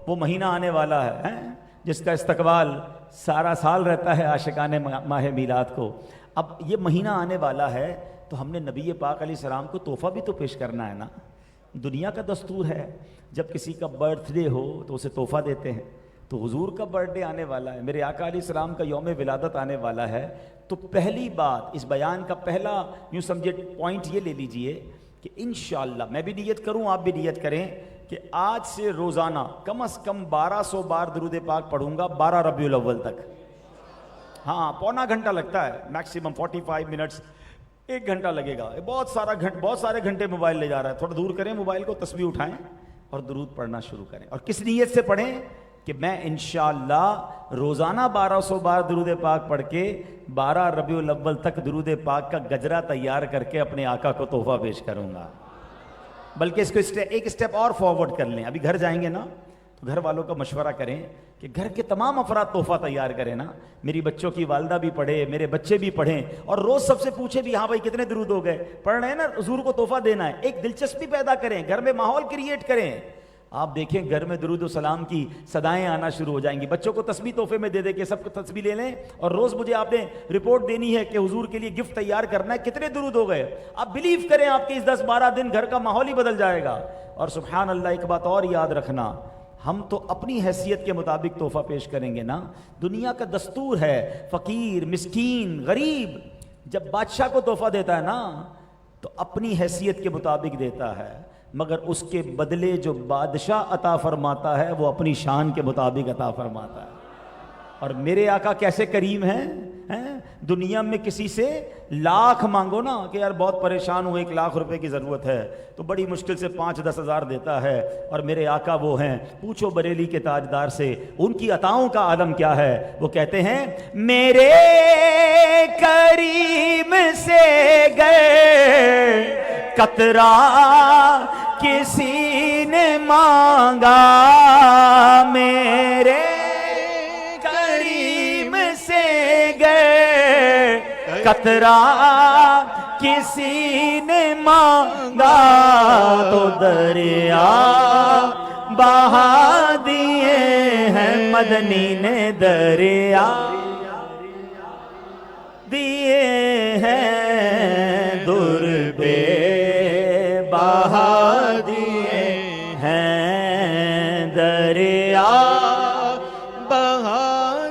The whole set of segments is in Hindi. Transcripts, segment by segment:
वो महीना आने वाला है जिसका इस्तकबाल सारा साल रहता है आशिकाने माह मीलाद को। अब ये महीना आने वाला है तो हमने नबी पाक अलैहिस्सलाम को तोहफ़ा भी तो पेश करना है ना। दुनिया का दस्तूर है जब किसी का बर्थडे हो तो उसे तोहफ़ा देते हैं। तो हुजूर का बर्थडे आने वाला है, मेरे आका अलैहिस्सलाम का यौम विलादत आने वाला है, तो पहली बात इस बयान का पहला यूँ समझे पॉइंट ये ले लीजिए कि इंशाअल्लाह मैं भी नियत करूँ, आप भी नियत करें कि आज से रोज़ाना कम से कम 1200 बार दुरूद पाक पढ़ूंगा 12 रबीउल अव्वल तक। हाँ, पौना घंटा लगता है, मैक्सिमम 45 मिनट्स, 1 घंटा लगेगा। बहुत सारे घंटे मोबाइल ले जा रहा है, थोड़ा दूर करें मोबाइल को, तस्बीह उठाएं और दुरूद पढ़ना शुरू करें। और किस नीयत से पढ़ें कि मैं इंशाअल्लाह रोज़ाना 1200 बार दुरूद पाक पढ़ के 12 रबीउल अव्वल तक दुरूद पाक का गजरा तैयार करके अपने आका को तोहफा पेश करूंगा। बल्कि इसको एक स्टेप और फॉरवर्ड कर लें, अभी घर जाएंगे ना तो घर वालों का मशवरा करें कि घर के तमाम अफराद तोहफा तैयार करें ना, मेरी बच्चों की वालदा भी पढ़े, मेरे बच्चे भी पढ़ें, और रोज सबसे पूछे भी हाँ भाई कितने दुरूद हो गए, पढ़ रहे हैं ना, हुजूर को तोहफा देना है। एक दिलचस्पी पैदा करें, घर में माहौल क्रिएट करें। आप देखें घर में दुरूद सलाम की सदाएं आना शुरू हो जाएंगी। बच्चों को तस्बीह तोहफे में दे दे के सबको तस्बीह ले लें, और रोज मुझे आपने रिपोर्ट देनी है कि हुजूर के लिए गिफ्ट तैयार करना है, कितने दुरूद हो गए। आप बिलीव करें आपके इस 10-12 दिन घर का माहौल ही बदल जाएगा। और सुभान अल्लाह, एक बात और याद रखना, हम तो अपनी हैसियत के मुताबिक तोहफा पेश करेंगे ना। दुनिया का दस्तूर है फकीर, मिस्कीन, गरीब जब बादशाह को तोहफा देता है ना तो अपनी हैसियत के मुताबिक देता है, मगर उसके बदले जो बादशाह अता फरमाता है वो अपनी शान के मुताबिक अता फरमाता है। और मेरे आका कैसे करीम हैं? दुनिया में किसी से लाख मांगो ना कि यार बहुत परेशान हूँ, 1 लाख रुपए की ज़रूरत है, तो बड़ी मुश्किल से 5-10 हज़ार देता है। और मेरे आका वो हैं, पूछो बरेली के ताजदार से उनकी अताओं का आलम क्या है। वो कहते हैं मेरे करीम से गए कतरा किसी ने मांगा, मेरे करीम से गए कतरा किसी ने मांगा, तो दरिया बहा दिए हैं मदनी ने, दरिया दिए हैं दुर्बे बहा दिए हैं, दरिया बहा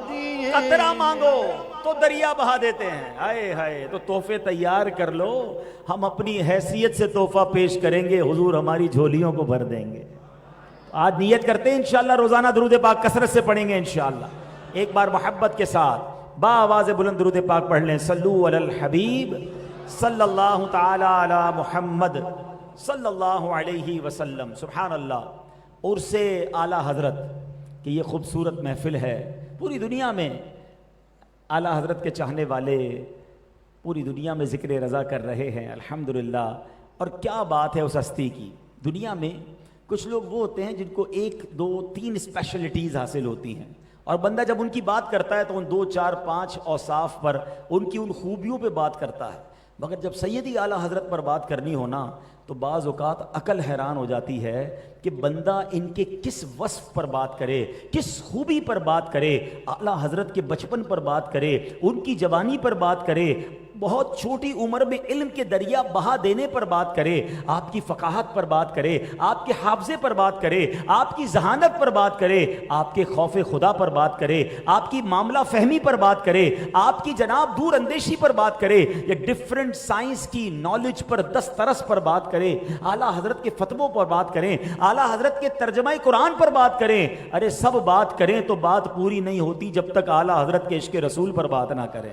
दिए। कतरा मांगो तो दरिया बहा देते हैं। हाय हाय, तो तोहफे तैयार कर लो, हम अपनी हैसियत से तोहफा पेश करेंगे, हुजूर हमारी झोलियों को भर देंगे। आज नियत करते हैं इंशाअल्लाह रोजाना दुरूद पाक कसरत से पढ़ेंगे इंशाअल्लाह। एक बार मोहब्बत के साथ बाआवाज़ बुलंद दुरूद पाक पढ़ लें। सल्लू अलल हबीब सल्लल्लाहु ताला अला मुहम्मद सल्लल्लाहु अलैहि वसल्लम। सुभान अल्लाह। उर्से आला हजरत की ये खूबसूरत महफिल है, पूरी दुनिया में आला हजरत के चाहने वाले पूरी दुनिया में जिक्र रज़ा कर रहे हैं, अल्हम्दुलिल्लाह। और क्या बात है उस हस्ती की। दुनिया में कुछ लोग वो होते हैं जिनको 1, 2, 3 स्पेशलिटीज़ हासिल होती हैं, और बंदा जब उनकी बात करता है तो उन 2, 4, 5 औसाफ पर, उनकी उन खूबियों पे बात करता है। मगर जब सैयदी आला हजरत पर बात करनी हो ना तो बाज़ औक़ात अकल हैरान हो जाती है कि बंदा इनके किस वस्फ पर बात करे, किस खूबी पर बात करे। आला हजरत के बचपन पर बात करे, उनकी जवानी पर बात करे, बहुत छोटी उम्र में इल्म के दरिया बहा देने पर बात करे, आपकी फ़काहत पर बात करे, आपके हाफ़ज़े पर बात करे, आपकी जहानत पर बात करे, आपके खौफ खुदा पर बात करे, आपकी मामला फहमी पर बात करे, आपकी जनाब दूर अंदेशी पर बात करे, या डिफरेंट साइंस की नॉलेज पर, दस्तरस पर बात करे, आला हजरत के फतवों पर बात करें, आला हजरत के तर्जमा कुरान पर बात करें। अरे सब बात करें तो बात पूरी नहीं होती जब तक आला हजरत के इश्क़ रसूल पर बात ना करें।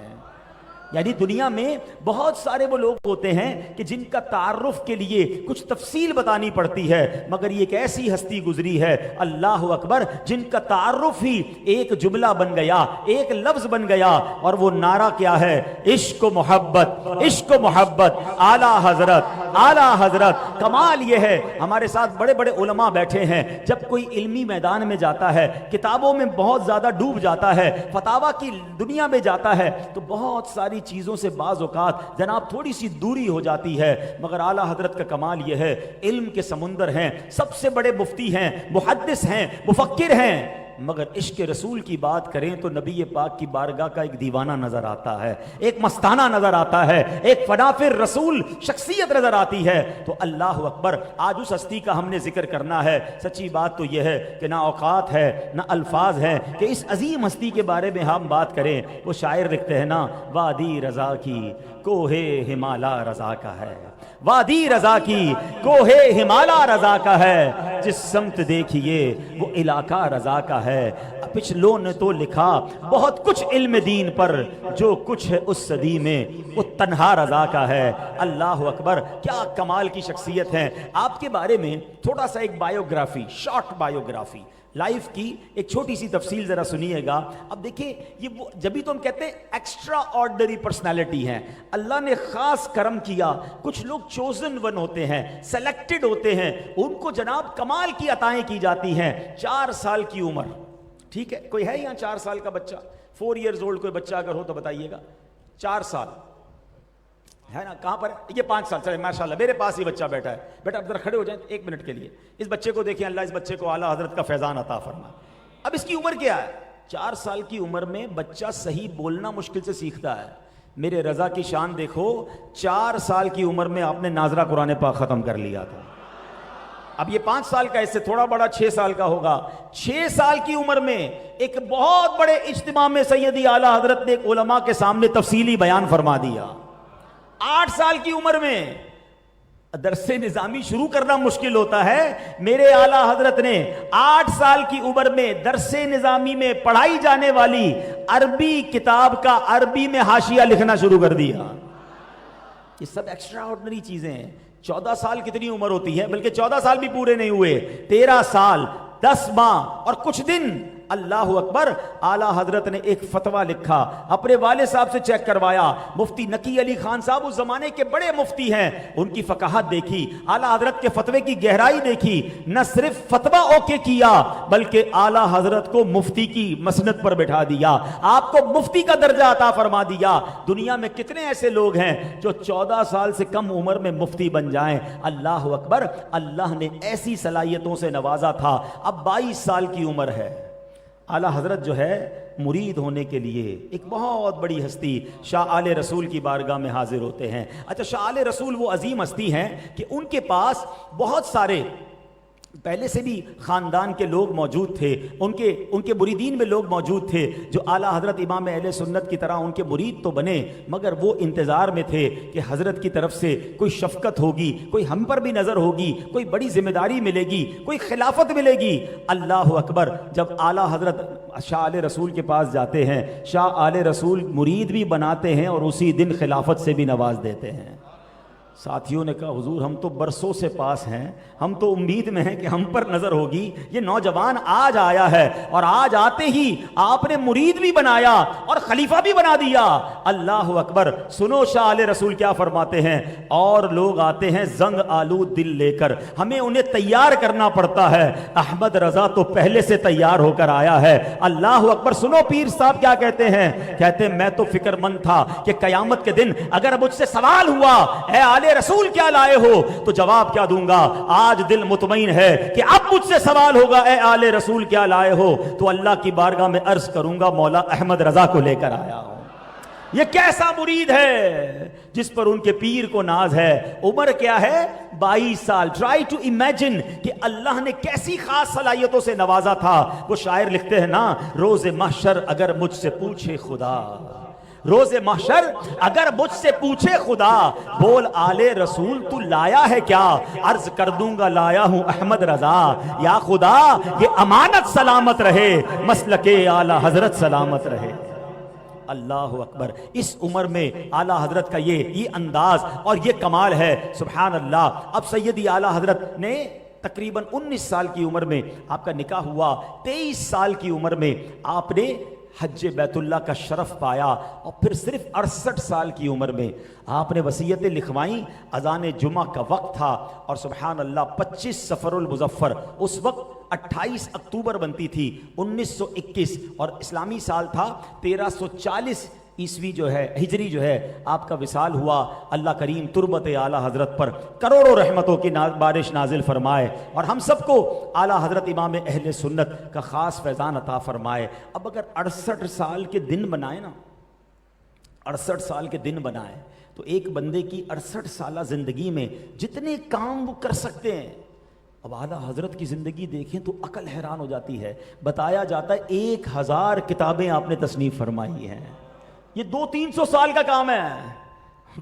यानी दुनिया में बहुत सारे वो लोग होते हैं कि जिनका तारुफ के लिए कुछ तफसील बतानी पड़ती है, मगर ये एक ऐसी हस्ती गुजरी है, अल्लाह अकबर, जिनका तारुफ ही एक जुमला बन गया, एक लफ्ज बन गया, और वो नारा क्या है? इश्क मोहब्बत, इश्क मोहब्बत, आला हजरत, आला हजरत। कमाल ये है, हमारे साथ बड़े बड़े उलमा बैठे हैं, जब कोई इल्मी मैदान में जाता है, किताबों में बहुत ज्यादा डूब जाता है, फतावा की दुनिया में जाता है, तो बहुत सारी सारी चीज़ों से बाज़ औक़ात जनाब थोड़ी सी दूरी हो जाती है, मगर आला हजरत का कमाल यह है, इल्म के समुंदर हैं, सबसे बड़े मुफ्ती हैं, मुहद्दिस हैं, मुफक्किर हैं, मगर इश्क रसूल की बात करें तो नबी पाक की बारगाह का एक दीवाना नजर आता है, एक मस्ताना नजर आता है, एक फनाफिर रसूल शख्सियत नजर आती है। तो अल्लाह अकबर, आज उस हस्ती का हमने जिक्र करना है। सच्ची बात तो यह है कि ना औकात है ना अल्फाज है कि इस अजीम हस्ती के बारे में हम बात करें। वो शायर लिखते हैं ना, वादी रजा की कोहे हिमाला रजा का है, वादी रजा की कोहे हिमाला रजा का है, जिस समत देखिए वो इलाका रजा का है। पिछलों ने तो लिखा बहुत कुछ इल्म दीन पर, जो कुछ है उस सदी में वो तन्हा रजा का है। अल्लाह अकबर, क्या कमाल की शख्सियत है। आपके बारे में थोड़ा सा एक बायोग्राफी, शॉर्ट बायोग्राफी लाइफ की एक छोटी सी तफसील जरा सुनिएगा। अब देखिए, ये वो जब भी तो हम कहते हैं एक्स्ट्रा ऑर्डिनरी पर्सनैलिटी हैं, अल्लाह ने खास करम किया। कुछ लोग चोजन वन होते हैं, सेलेक्टेड होते हैं, उनको जनाब कमाल की अताएं की जाती हैं। 4 साल की उम्र, ठीक है, कोई है यहाँ 4 साल का बच्चा? 4 years old कोई बच्चा अगर हो तो बताइएगा। 4 साल है ना? कहां पर? ये 5 साल। चले माशाल्लाह, मेरे पास ही बच्चा बैठा है। बेटा आप जरा खड़े हो जाए 1 मिनट के लिए। इस बच्चे को देखिए, अल्लाह इस बच्चे को आला हजरत का फैजान अता फरमा। अब इसकी उम्र क्या है? 4 साल की उम्र में बच्चा सही बोलना मुश्किल से सीखता है। मेरे रजा की शान देखो, 4 साल की उम्र में आपने नाजरा कुरान पाक खत्म कर लिया था। अब ये 5 साल का, इससे थोड़ा बड़ा 6 साल का होगा। 6 साल की उम्र में एक बहुत बड़े इज्तिमा में सैयदी आला हजरत ने एक उलमा के सामने तफसीली बयान फरमा दिया। 8 साल की उम्र में दरसे निजामी शुरू करना मुश्किल होता है। मेरे आला हजरत ने 8 साल की उम्र में दरसे निजामी में पढ़ाई जाने वाली अरबी किताब का अरबी में हाशिया लिखना शुरू कर दिया। ये सब एक्स्ट्रा ऑर्डिनरी चीजें हैं। 14 साल कितनी उम्र होती है? बल्कि 14 साल भी पूरे नहीं हुए, 13 साल 10 माह और कुछ दिन। अल्लाह अकबर, आला हजरत ने एक फतवा लिखा, अपने वाले साहब से चेक करवाया। मुफ्ती नकी अली खान साहब उस जमाने के बड़े मुफ्ती हैं, उनकी फकाहत देखी, आला हजरत के फतवे की गहराई देखी। न सिर्फ फतवा ओके किया, बल्कि आला हजरत को मुफ्ती की मसनद पर बैठा दिया, आपको मुफ्ती का दर्जा अता फरमा दिया। दुनिया में कितने ऐसे लोग हैं जो 14 साल से कम उम्र में मुफ्ती बन जाएं? अल्लाह अकबर, अल्लाह ने ऐसी सलाहियतों से नवाजा था। अब 22 साल की उम्र है। आला हजरत जो है मुरीद होने के लिए एक बहुत बड़ी हस्ती शाह आले रसूल की बारगाह में हाजिर होते हैं। अच्छा, शाह आले रसूल वो अजीम हस्ती हैं कि उनके पास बहुत सारे पहले से भी ख़ानदान के लोग मौजूद थे, उनके मुरीदीन में लोग मौजूद थे जो आला हजरत इमाम अहले सुन्नत की तरह उनके मुरीद तो बने, मगर वो इंतज़ार में थे कि हजरत की तरफ से कोई शफकत होगी, कोई हम पर भी नज़र होगी, कोई बड़ी जिम्मेदारी मिलेगी, कोई खिलाफत मिलेगी। अल्लाह अकबर, जब आला हजरत शाह आले रसूल के पास जाते हैं, शाह आले रसूल मुरीद भी बनाते हैं और उसी दिन खिलाफत से भी नवाज देते हैं। साथियों ने कहा, हुजूर हम तो बरसों से पास हैं, हम तो उम्मीद में हैं कि हम पर नजर होगी। ये नौजवान आज आया है और आज आते ही आपने मुरीद भी बनाया और खलीफा भी बना दिया। अल्लाह अकबर, सुनो शाह आले रसूल क्या फरमाते हैं। और लोग आते हैं जंग आलूद दिल लेकर, हमें उन्हें तैयार करना पड़ता है। अहमद रजा तो पहले से तैयार होकर आया है। अल्लाह अकबर, सुनो पीर साहब क्या कहते हैं। कहते हैं, मैं तो फिक्रमंद था कि कयामत के दिन अगर मुझसे सवाल हुआ, ए आले रसूल क्या लाए हो, तो जवाब क्या दूंगा। आज दिल मुतमईन है कि अब मुझसे सवाल होगा, ए आले रसूल क्या लाए हो, तो अल्लाह की बारगाह में अर्ज करूंगा, मौला अहमद रजा को लेकर आया हूं। ये कैसा मुरीद है जिस पर उनके पीर को नाज है। उम्र क्या है? 22 साल। ट्राई टू इमेजिन कि अल्लाह ने कैसी खास सलाहियतों से नवाजा था। वो शायर लिखते हैं ना, रोज़े महशर अगर मुझसे पूछे खुदा, रोज़े महशर अगर मुझसे पूछे खुदा, बोल आले रसूल तू लाया है क्या, अर्ज कर दूंगा लाया हूं अहमद रजा। या खुदा ये अमानत सलामत रहे, मसलके आला हजरत सलामत रहे। अल्लाह अकबर, इस उम्र में आला हजरत का ये अंदाज और ये कमाल है, सुभान अल्लाह। अब सैयदी आला हजरत ने तकरीबन 19 साल की उम्र में आपका निकाह हुआ। 23 साल की उम्र में आपने हज बैतुल्लाह का शरफ पाया और फिर सिर्फ 68 साल की उम्र में आपने वसीयतें लिखवाई। अजान जुमा का वक्त था और सुभान अल्लाह 25 सफरुल मुजफ्फर, उस वक्त 28 अक्टूबर बनती थी 1921 और इस्लामी साल था 1340 ईस्वी जो है, हिजरी जो है, आपका विसाल हुआ। अल्लाह करीम तुरबत आला हज़रत पर करोड़ों रहमतों की बारिश नाजिल फरमाए और हम सबको आला हज़रत इमाम अहले सुन्नत का ख़ास फैज़ान अता फरमाए। अब अगर 68 साल के दिन बनाए ना, 68 साल के दिन बनाए, तो एक बंदे की 68 साल ज़िंदगी में जितने काम वो कर सकते हैं, अब आला हज़रत की ज़िंदगी देखें तो अकल हैरान हो जाती है। बताया जाता है 1000 किताबें आपने तसनीफ़ फरमाई हैं। ये 200-300 साल का काम है,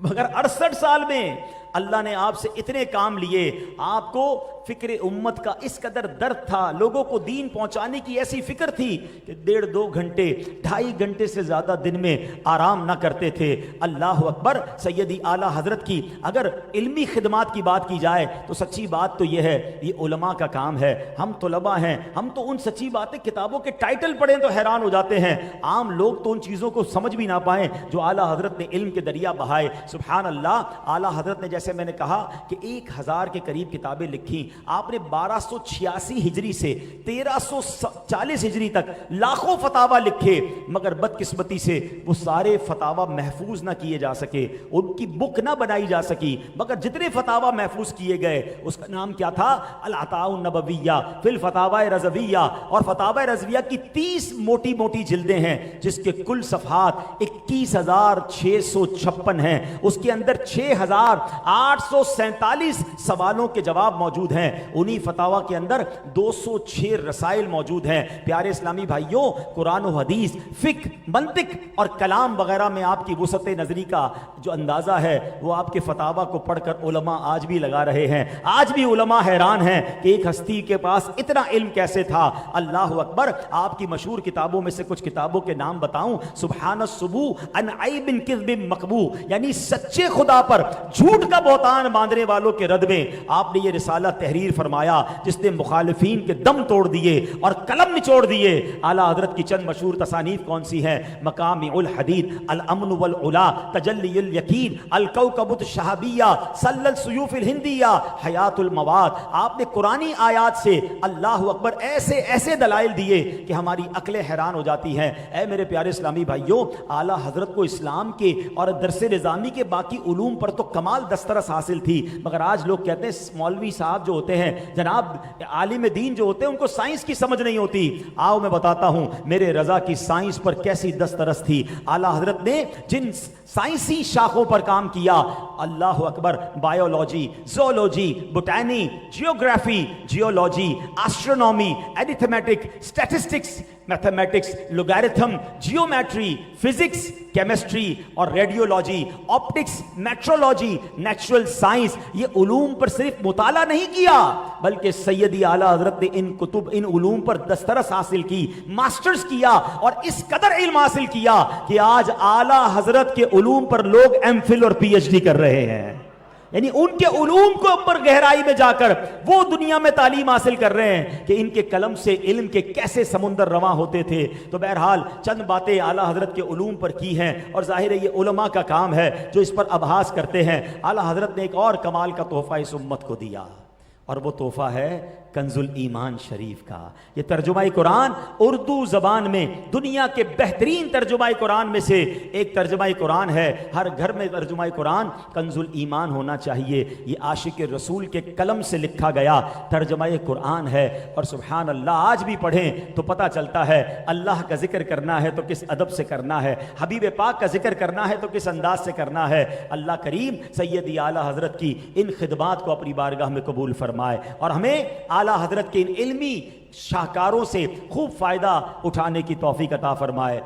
मगर 68 साल में अल्लाह ने आपसे इतने काम लिए। आपको फिक्र उम्मत का इस कदर दर्द था, लोगों को दीन पहुंचाने की ऐसी फिक्र थी कि 1.5-2 घंटे 2.5 घंटे से ज़्यादा दिन में आराम ना करते थे। अल्लाह अकबर। सैयदी आला हज़रत की अगर इल्मी खिदमात की बात की जाए तो सच्ची बात तो यह है, ये उलमा का काम है। हम तलबा हैं, हम तो उन सच्ची बातें किताबों के टाइटल पढ़ें तो हैरान हो जाते हैं। आम लोग तो उन चीज़ों को समझ भी ना पाएँ जो आला हज़रत ने इल्म के दरिया बहाए। सुभान अल्लाह। आला हज़रत ने, जैसे मैंने कहा कि 1000 के करीब किताबें लिखी। आपने 1286 हिजरी से 1340 हिजरी तक लाखों फतावा लिखे, मगर बदकिस्मती से वो सारे फतावा महफूज ना किए जा सके, उनकी बुक ना बनाई जा सकी। मगर जितने फतावा महफूज किए गए उसका नाम क्या था? अल-अताउन नबविय्या फिल फतावा रज़विय्या। और फतावा रज़विय्या की 30 मोटी मोटी जिल्दें हैं जिसके कुल सफ़हात 21,656 हैं। उसके अंदर 6,847 सवालों के जवाब मौजूद हैं। उन्हीं फतावा के अंदर 206 रसाइल मौजूद हैं। प्यारे इस्लामी भाइयों, कुरान और हदीस, फिक्र, मंतिक और कलाम वगैरह में आपकी वुसअत नज़री का जो अंदाज़ा है वो आपके फतावा को पढ़कर उलमा आज भी लगा रहे हैं। आज भी उलमा हैरान हैं कि एक हस्ती के पास इतना इल्म कैसे था। अल्लाह अकबर। आपकी मशहूर किताबों में से कुछ किताबों के नाम बताऊं। सुबहान सुबू अन ऐबिन किज़्बिन मकबू, यानी सच्चे खुदा पर झूठ का बहतान बांधने वालों के रद में आपने ये रिसाला तहरीर फरमाया जिसने मुखालिफीन के दम तोड़ दिए और कलम निचोड़ दिए। आला हज़रत की चंद मशहूर तसानीफ कौन सी हैं? मकामिउल हदीद, अल अमन वल उला, तजल्लियुल यकीन, अल कौकबुत शहाबिया, सल्लल सुयूफिल हिंदिया, हयातुल मवाद। आपने कुरानी आयात से अल्लाह अकबर ऐसे ऐसे दलाइल दिए कि हमारी अक्लें हैरान हो जाती हैं। ऐ मेरे प्यारे इस्लामी भाइयों, आला हज़रत को इस्लाम के और दरसे निज़ामी के बाकी उलूम पर तो कमाल दस्तरस हासिल थी, मगर आज लोग कहते हैं मौलवी साहब जो होते हैं, जनाब आलिम दीन जो होते हैं, उनको साइंस की समझ नहीं होती। आओ मैं बताता हूं मेरे रजा की साइंस पर कैसी दस्तरस थी। आला हज़रत ने जिन साइंसी शाखों पर काम किया, अल्लाह अकबर, biology, zoology, botany, geography, geology, astronomy, arithmetic, statistics, mathematics, logarithm, geometry, physics, chemistry और radiology, optics, metrology, natural science, ये उलूम पर सिर्फ मुताला नहीं किया बल्कि सैयदी आला हज़रत ने इन कुतुब, इन उलूम पर दस्तरस हासिल की, मास्टर्स किया और इस कदर इल्म हासिल किया कि आज आला हज़रत के उलूम पर लोग एमफिल और पीएचडी कर रहे हैं। यानी उनके उलूम को ऊपर गहराई में जाकर वो दुनिया में तालीम हासिल कर रहे हैं कि इनके कलम से इल्म के कैसे समुंदर रवा होते थे। तो बहरहाल चंद बातें आला हज़रत के उलूम पर की हैं और जाहिर है ये उलमा का काम है जो इस पर अभ्यास करते हैं। आला हज़रत ने एक और कमाल का तोहफा इस उम्मत को दिया और वो तोहफा है कंजुल ईमान शरीफ का। ये तर्जुमा कुरान उर्दू ज़बान में दुनिया के बेहतरीन तर्जुमा कुरान में से एक तर्जुमा कुरान है। हर घर में तर्जुमा कुरान कंजुल ईमान होना चाहिए। ये आशिक रसूल के कलम से लिखा गया तर्जुमा कुरान है और सुभान अल्लाह, आज भी पढ़ें तो पता चलता है अल्लाह का जिक्र करना है तो किस अदब से करना है, हबीब पाक का जिक्र करना है तो किस अंदाज से करना है। अल्लाह करीम सैयदी आला हज़रत की इन खिदमात को अपनी बारगाह में कबूल फरमाए और हमें आला हज़रत के इन इल्मी शाहकारों से खूब फ़ायदा उठाने की तौफीक अता फरमाए।